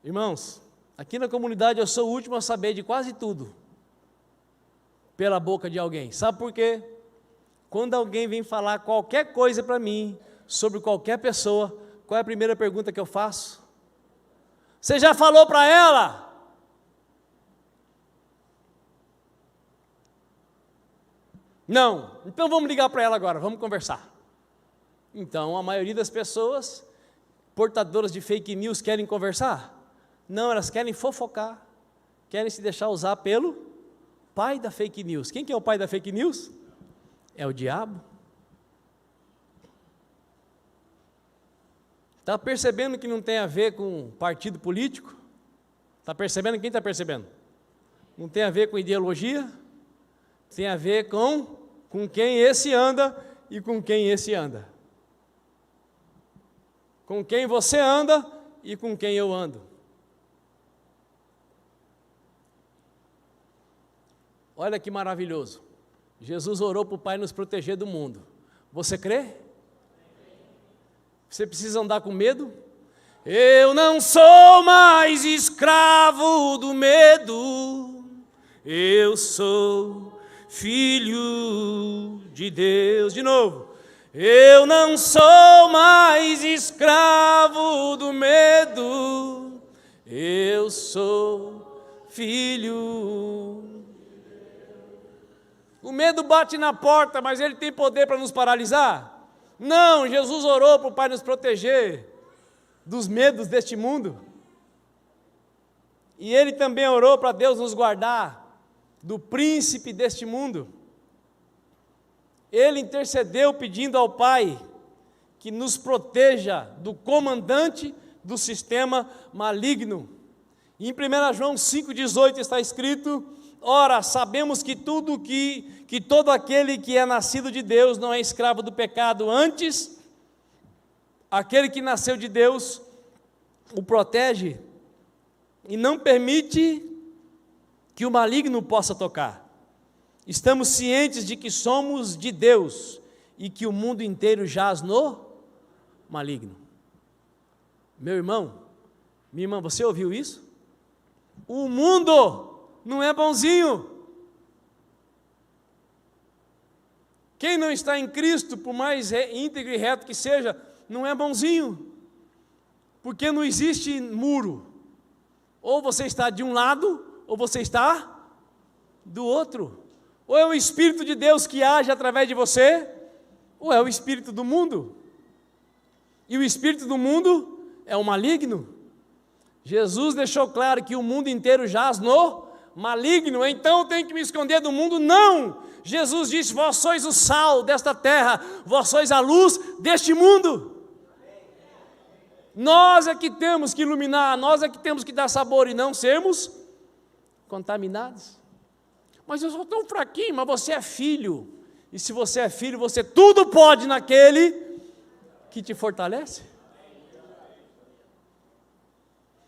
Irmãos, aqui na comunidade eu sou o último a saber de quase tudo, pela boca de alguém. Sabe por quê? Quando alguém vem falar qualquer coisa para mim, sobre qualquer pessoa, qual é a primeira pergunta que eu faço? Você já falou para ela? Não. Então vamos ligar para ela agora, vamos conversar. Então a maioria das pessoas, portadoras de fake news, querem conversar? Não, elas querem fofocar, querem se deixar usar pelo pai da fake news. Quem que é o pai da fake news? É o diabo. Está percebendo que não tem a ver com partido político? Está percebendo? Quem está percebendo? Não tem a ver com ideologia? Tem a ver com quem esse anda e com quem esse anda. Com quem você anda e com quem eu ando. Olha que maravilhoso. Jesus orou para o Pai nos proteger do mundo. Você crê? Você precisa andar com medo? Eu não sou mais escravo do medo. Eu sou filho de Deus. De novo. Eu não sou mais escravo do medo. Eu sou filho. O medo bate na porta, mas ele tem poder para nos paralisar? Não, Jesus orou para o Pai nos proteger dos medos deste mundo. E Ele também orou para Deus nos guardar do príncipe deste mundo. Ele intercedeu pedindo ao Pai que nos proteja do comandante do sistema maligno. E em 1 João 5,18 está escrito: ora, sabemos que todo aquele que é nascido de Deus não é escravo do pecado, antes, aquele que nasceu de Deus o protege e não permite que o maligno possa tocar. Estamos cientes de que somos de Deus e que o mundo inteiro jaz no maligno. Meu irmão, minha irmã, você ouviu isso? O mundo não é bonzinho. Quem não está em Cristo, por mais íntegro e reto que seja, não é bonzinho. Porque não existe muro. Ou você está de um lado, ou você está do outro. Ou é o Espírito de Deus que age através de você, ou é o Espírito do mundo. E o Espírito do mundo é o maligno. Jesus deixou claro que o mundo inteiro jaz no maligno, então tem que me esconder do mundo? Não! Jesus disse: vós sois o sal desta terra, vós sois a luz deste mundo. Nós é que temos que iluminar, nós é que temos que dar sabor e não sermos contaminados. Mas eu sou tão fraquinho. Mas você é filho, e se você é filho, você tudo pode naquele que te fortalece.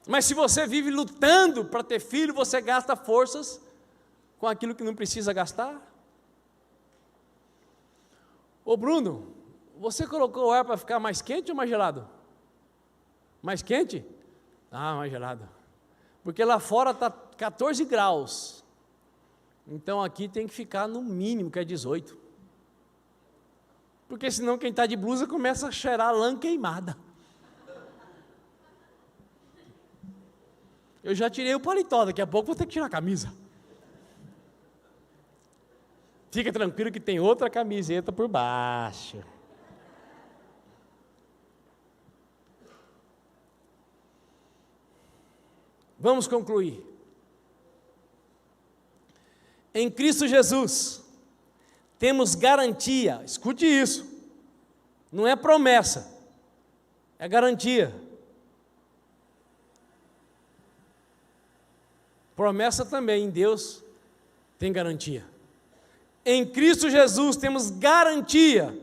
Mas se você vive lutando para ter filho, você gasta forças com aquilo que não precisa gastar. Ô Bruno, você colocou o ar para ficar mais quente ou mais gelado? Mais quente? Ah, mais gelado. Porque lá fora está 14 graus. Então aqui tem que ficar no mínimo, que é 18. Porque senão quem está de blusa começa a cheirar lã queimada. Eu já tirei o paletó, daqui a pouco vou ter que tirar a camisa. Fica tranquilo que tem outra camiseta por baixo. Vamos concluir. Em Cristo Jesus, temos garantia, escute isso, não é promessa, é garantia. Promessa também, em Deus tem garantia. Em Cristo Jesus temos garantia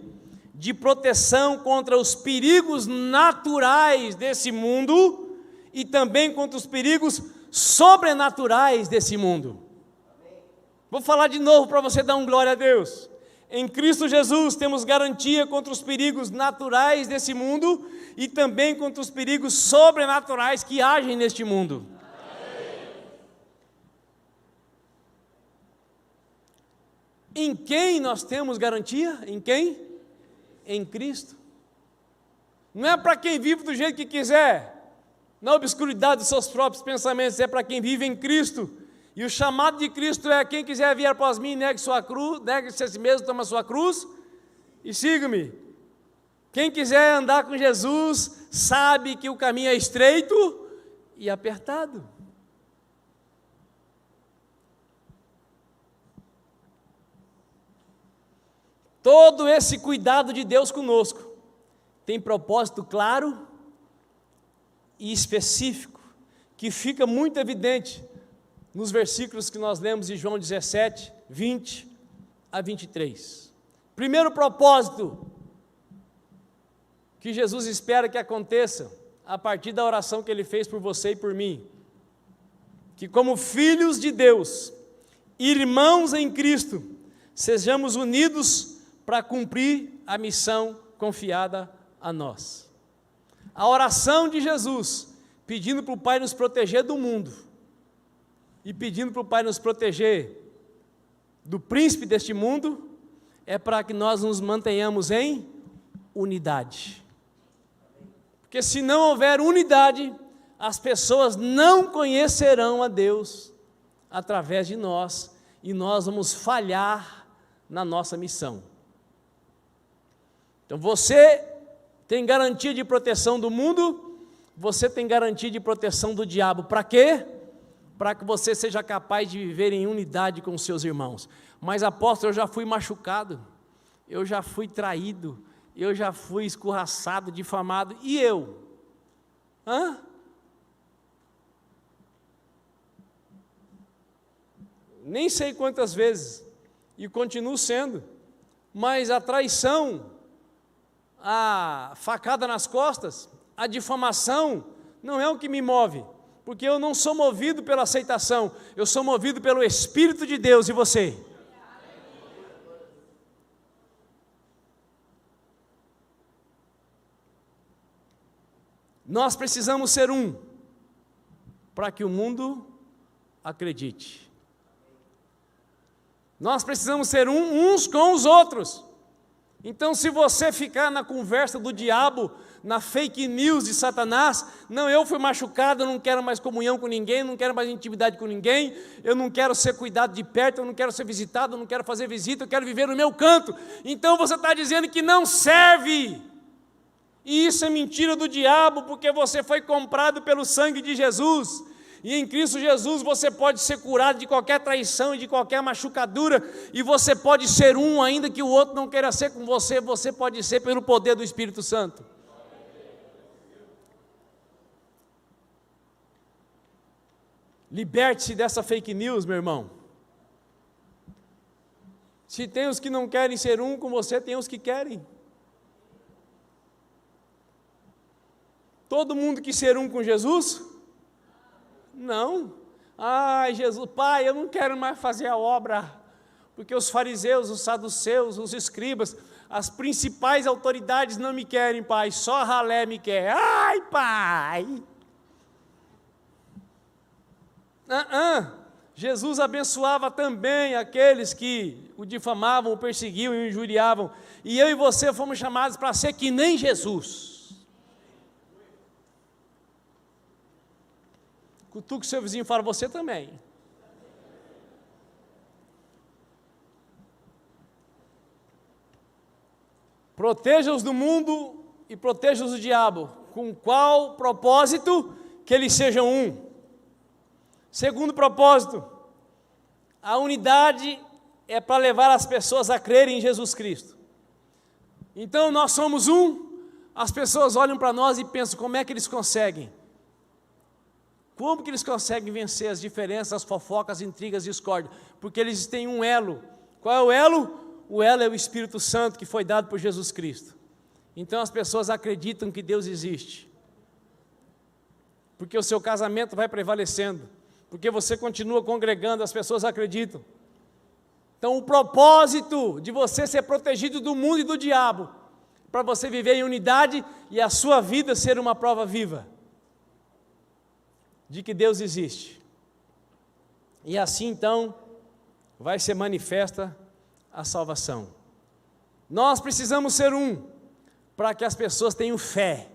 de proteção contra os perigos naturais desse mundo e também contra os perigos sobrenaturais desse mundo. Vou falar de novo para você dar um glória a Deus. Em Cristo Jesus temos garantia contra os perigos naturais desse mundo e também contra os perigos sobrenaturais que agem neste mundo. Em quem nós temos garantia? Em quem? Em Cristo. Não é para quem vive do jeito que quiser, na obscuridade dos seus próprios pensamentos, é para quem vive em Cristo. E o chamado de Cristo é: quem quiser vir após mim, negue sua cruz, negue-se a si mesmo, toma sua cruz e siga-me. Quem quiser andar com Jesus, sabe que o caminho é estreito e apertado. Todo esse cuidado de Deus conosco tem propósito claro e específico, que fica muito evidente nos versículos que nós lemos de João 17, 20 a 23. Primeiro propósito que Jesus espera que aconteça a partir da oração que Ele fez por você e por mim, que como filhos de Deus, irmãos em Cristo, sejamos unidos para cumprir a missão confiada a nós. A oração de Jesus, pedindo para o Pai nos proteger do mundo, e pedindo para o Pai nos proteger do príncipe deste mundo, é para que nós nos mantenhamos em unidade. Porque se não houver unidade, as pessoas não conhecerão a Deus através de nós, e nós vamos falhar na nossa missão. Então você tem garantia de proteção do mundo, você tem garantia de proteção do diabo. Para quê? Para que você seja capaz de viver em unidade com os seus irmãos. Mas apóstolo, eu já fui machucado, eu já fui traído, eu já fui escorraçado, difamado, e eu? Nem sei quantas vezes, e continuo sendo, mas a traição, a facada nas costas, a difamação, não é o que me move, porque eu não sou movido pela aceitação, eu sou movido pelo Espírito de Deus. E você? Nós precisamos ser um, para que o mundo acredite. Nós precisamos ser uns com os outros. Então, se você ficar na conversa do diabo, na fake news de Satanás, não, eu fui machucado, eu não quero mais comunhão com ninguém, não quero mais intimidade com ninguém, eu não quero ser cuidado de perto, eu não quero ser visitado, eu não quero fazer visita, eu quero viver no meu canto. Então você está dizendo que não serve. E isso é mentira do diabo, porque você foi comprado pelo sangue de Jesus. E em Cristo Jesus você pode ser curado de qualquer traição e de qualquer machucadura, e você pode ser um, ainda que o outro não queira ser com você, você pode ser pelo poder do Espírito Santo. Liberte-se dessa fake news, meu irmão. Se tem os que não querem ser um com você, tem os que querem. Todo mundo quis ser um com Jesus? Não. Ai, Jesus, Pai, eu não quero mais fazer a obra, porque os fariseus, os saduceus, os escribas, As principais autoridades não me querem, Pai, só a ralé me quer. Ai, Pai! Jesus abençoava também aqueles que o difamavam, o perseguiam e o injuriavam. E eu e você fomos chamados para ser que nem Jesus. Cutuca o seu vizinho e fala, você também. Proteja-os do mundo e proteja-os do diabo. Com qual propósito? Que eles sejam um. Segundo propósito, a unidade é para levar as pessoas a crerem em Jesus Cristo. Então nós somos um, as pessoas olham para nós e pensam, como é que eles conseguem? Como que eles conseguem vencer as diferenças, as fofocas, as intrigas e discórdia? Porque eles têm um elo. Qual é o elo? O elo é o Espírito Santo que foi dado por Jesus Cristo. Então as pessoas acreditam que Deus existe. Porque o seu casamento vai prevalecendo. Porque você continua congregando, as pessoas acreditam. Então o propósito de você ser protegido do mundo e do diabo, para você viver em unidade e a sua vida ser uma prova viva de que Deus existe. E assim então vai ser manifesta a salvação. Nós precisamos ser um, para que as pessoas tenham fé.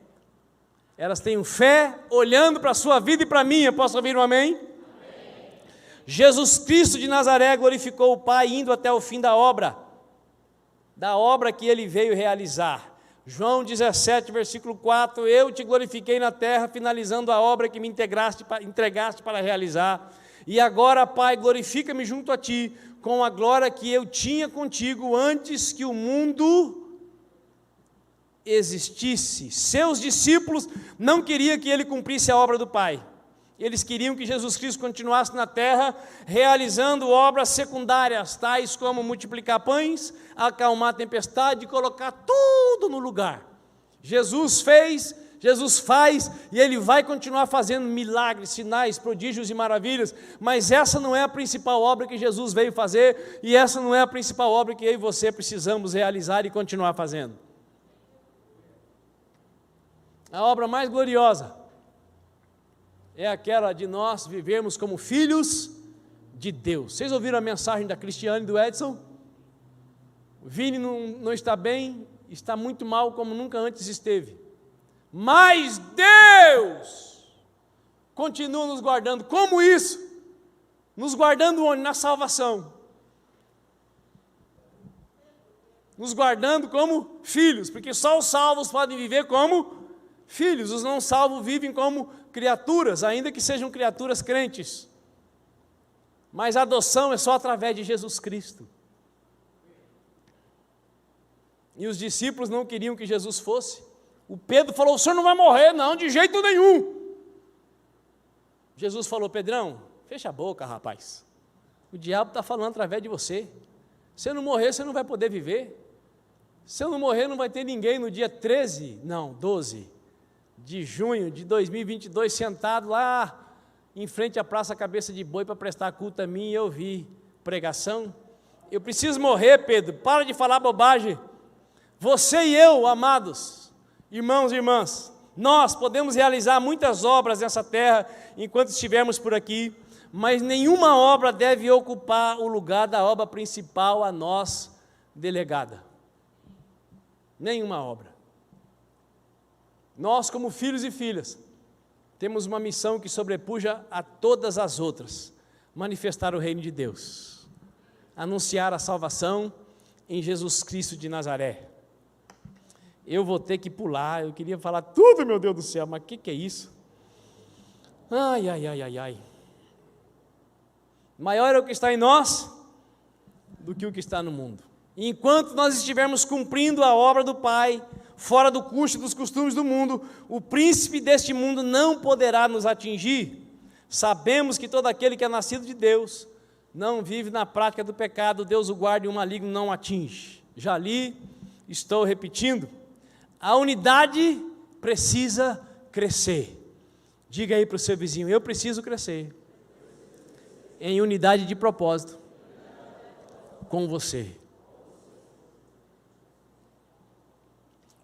Elas tenham fé olhando para a sua vida e para a minha. Posso ouvir um amém? Amém. Jesus Cristo de Nazaré glorificou o Pai indo até o fim da obra que Ele veio realizar. João 17, versículo 4, eu te glorifiquei na terra, finalizando a obra que me entregaste para realizar. E agora, Pai, glorifica-me junto a Ti, com a glória que eu tinha contigo antes que o mundo existisse. Seus discípulos não queriam que Ele cumprisse a obra do Pai. Eles queriam que Jesus Cristo continuasse na terra, realizando obras secundárias, tais como multiplicar pães, acalmar a tempestade e colocar tudo no lugar. Jesus fez, Jesus faz, e Ele vai continuar fazendo milagres, sinais, prodígios e maravilhas, mas essa não é a principal obra que Jesus veio fazer, e essa não é a principal obra que eu e você precisamos realizar e continuar fazendo. A obra mais gloriosa é aquela de nós vivermos como filhos de Deus. Vocês ouviram a mensagem da Cristiane e do Edson? O Vini não está bem, está muito mal como nunca antes esteve. Mas Deus continua nos guardando. Como isso? Nos guardando onde? Na salvação. Nos guardando como filhos, porque só os salvos podem viver como filhos. Os não salvos vivem como criaturas, ainda que sejam criaturas crentes. Mas a adoção é só através de Jesus Cristo. E os discípulos não queriam que Jesus fosse. O Pedro falou, o senhor não vai morrer, não, de jeito nenhum. Jesus falou, Pedrão, fecha a boca, rapaz. O diabo está falando através de você. Se eu não morrer, você não vai poder viver. Se eu não morrer, não vai ter ninguém no dia 12 de junho de 2022, sentado lá em frente à Praça Cabeça de Boi para prestar culto a mim e ouvir pregação. Eu preciso morrer, Pedro, para de falar bobagem. Você e eu, amados, irmãos e irmãs, nós podemos realizar muitas obras nessa terra enquanto estivermos por aqui, mas nenhuma obra deve ocupar o lugar da obra principal a nós delegada. Nenhuma obra. Nós, como filhos e filhas, temos uma missão que sobrepuja a todas as outras: manifestar o reino de Deus, anunciar a salvação em Jesus Cristo de Nazaré. Eu vou ter que pular, eu queria falar tudo, meu Deus do céu, mas o que é isso? Ai, ai, ai, ai, ai. Maior é o que está em nós do que o que está no mundo. E enquanto nós estivermos cumprindo a obra do Pai, fora do curso e dos costumes do mundo, o príncipe deste mundo não poderá nos atingir. Sabemos que todo aquele que é nascido de Deus não vive na prática do pecado, Deus o guarda e o maligno não o atinge. Já li, estou repetindo, a unidade precisa crescer. Diga aí para o seu vizinho, eu preciso crescer em unidade de propósito com você.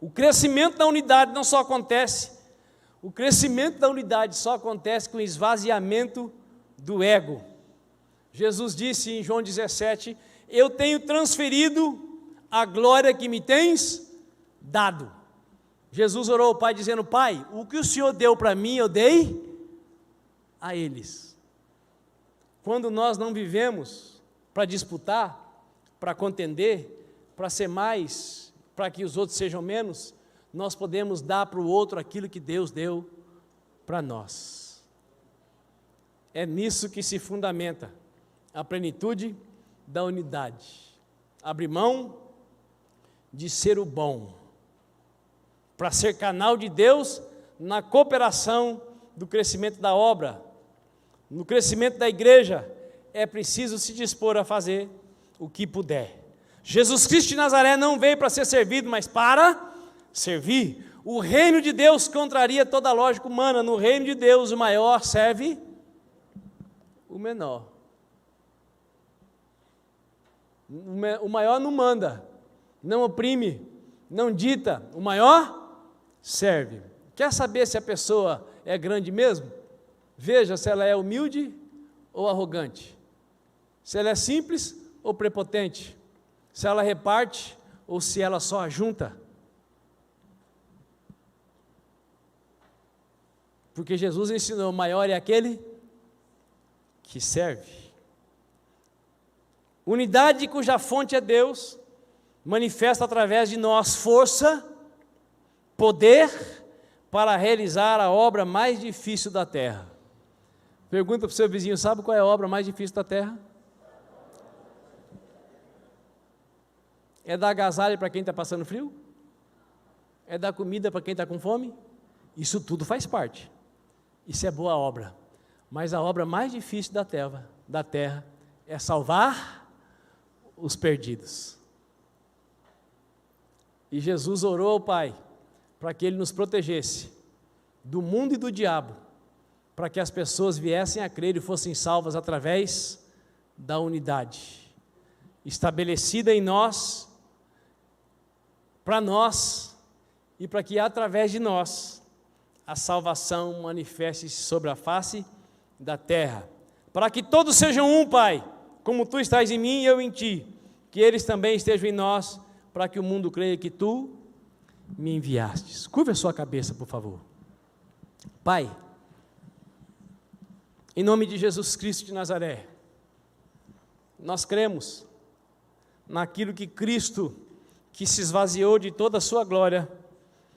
O crescimento da unidade não só acontece, o crescimento da unidade só acontece com o esvaziamento do ego. Jesus disse em João 17, eu tenho transferido a glória que me tens dado. Jesus orou ao Pai dizendo, Pai, o que o Senhor deu para mim, eu dei a eles. Quando nós não vivemos para disputar, para contender, para ser mais, para que os outros sejam menos, nós podemos dar para o outro aquilo que Deus deu para nós. É nisso que se fundamenta a plenitude da unidade. Abrir mão de ser o bom, para ser canal de Deus na cooperação do crescimento da obra. No crescimento da igreja, é preciso se dispor a fazer o que puder. Jesus Cristo de Nazaré não veio para ser servido, mas para servir. O reino de Deus contraria toda a lógica humana. No reino de Deus, o maior serve o menor. O maior não manda, não oprime, não dita. O maior serve. Quer saber se a pessoa é grande mesmo? Veja se ela é humilde ou arrogante. Se ela é simples ou prepotente. Se ela reparte ou se ela só ajunta. Porque Jesus ensinou, o maior é aquele que serve. Unidade cuja fonte é Deus, manifesta através de nós força, poder para realizar a obra mais difícil da terra. Pergunta para o seu vizinho, sabe qual é a obra mais difícil da terra? É dar agasalho para quem está passando frio? É dar comida para quem está com fome? Isso tudo faz parte. Isso é boa obra. Mas a obra mais difícil da terra é salvar os perdidos. E Jesus orou ao Pai para que Ele nos protegesse do mundo e do diabo, para que as pessoas viessem a crer e fossem salvas através da unidade estabelecida em nós, para nós, e para que através de nós a salvação manifeste-se sobre a face da terra, para que todos sejam um, Pai, como Tu estás em mim e eu em Ti, que eles também estejam em nós, para que o mundo creia que Tu me enviastes. Curva a sua cabeça, por favor. Pai, em nome de Jesus Cristo de Nazaré, nós cremos naquilo que Cristo, que se esvaziou de toda a sua glória,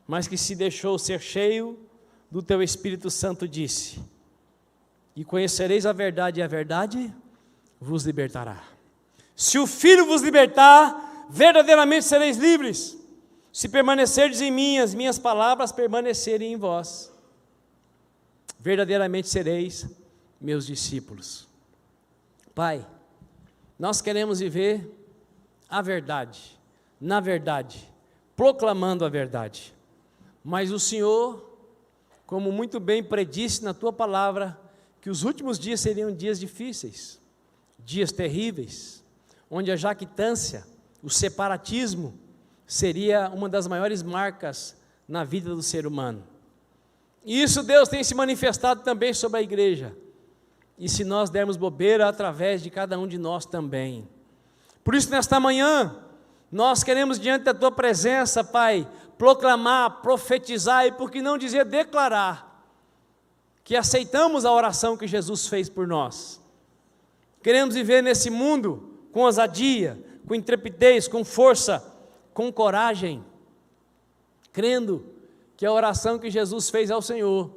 mas que se deixou ser cheio do Teu Espírito Santo, disse, e conhecereis a verdade, e a verdade vos libertará. Se o Filho vos libertar, verdadeiramente sereis livres, se permanecerdes em mim, as minhas palavras permanecerem em vós, verdadeiramente sereis meus discípulos. Pai, nós queremos viver a verdade, na verdade, proclamando a verdade, mas o Senhor, como muito bem predisse na Tua palavra, que os últimos dias seriam dias difíceis, dias terríveis, onde a jactância, o separatismo, seria uma das maiores marcas na vida do ser humano. E isso Deus tem se manifestado também sobre a igreja, e se nós dermos bobeira, através de cada um de nós também. Por isso, nesta manhã, nós queremos, diante da Tua presença, Pai, proclamar, profetizar, e por que não dizer, declarar, que aceitamos a oração que Jesus fez por nós. Queremos viver nesse mundo com ousadia, com intrepidez, com força, com coragem, crendo que a oração que Jesus fez ao Senhor,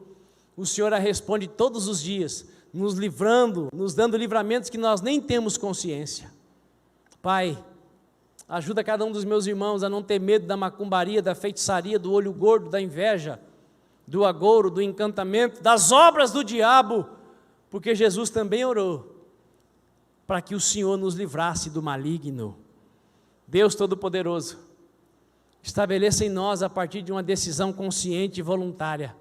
o Senhor a responde todos os dias, nos livrando, nos dando livramentos que nós nem temos consciência. Pai, ajuda cada um dos meus irmãos a não ter medo da macumbaria, da feitiçaria, do olho gordo, da inveja, do agouro, do encantamento, das obras do diabo, porque Jesus também orou para que o Senhor nos livrasse do maligno. Deus Todo-Poderoso, estabeleça em nós, a partir de uma decisão consciente e voluntária,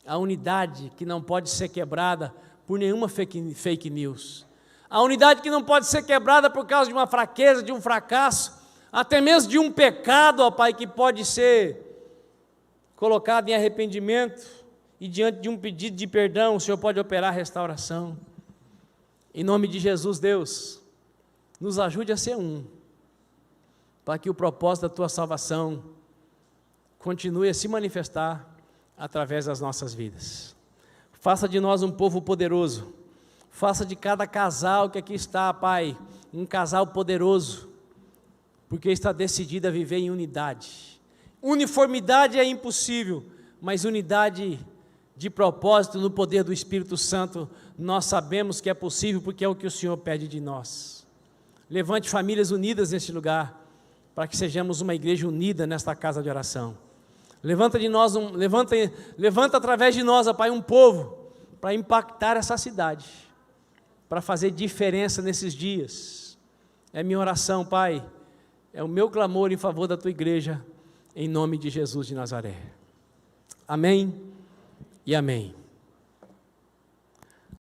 a unidade que não pode ser quebrada por nenhuma fake news, a unidade que não pode ser quebrada por causa de uma fraqueza, de um fracasso, até mesmo de um pecado, ó Pai, que pode ser colocado em arrependimento, e diante de um pedido de perdão, o Senhor pode operar a restauração. Em nome de Jesus, Deus, nos ajude a ser um, para que o propósito da Tua salvação continue a se manifestar através das nossas vidas. Faça de nós um povo poderoso, faça de cada casal que aqui está, Pai, um casal poderoso, porque está decidido a viver em unidade. Uniformidade é impossível, mas unidade de propósito no poder do Espírito Santo, nós sabemos que é possível, porque é o que o Senhor pede de nós. Levante famílias unidas neste lugar, para que sejamos uma igreja unida nesta casa de oração. Levanta através de nós, ó Pai, um povo, para impactar essa cidade, para fazer diferença nesses dias. É minha oração, Pai, é o meu clamor em favor da Tua igreja, em nome de Jesus de Nazaré. Amém e amém.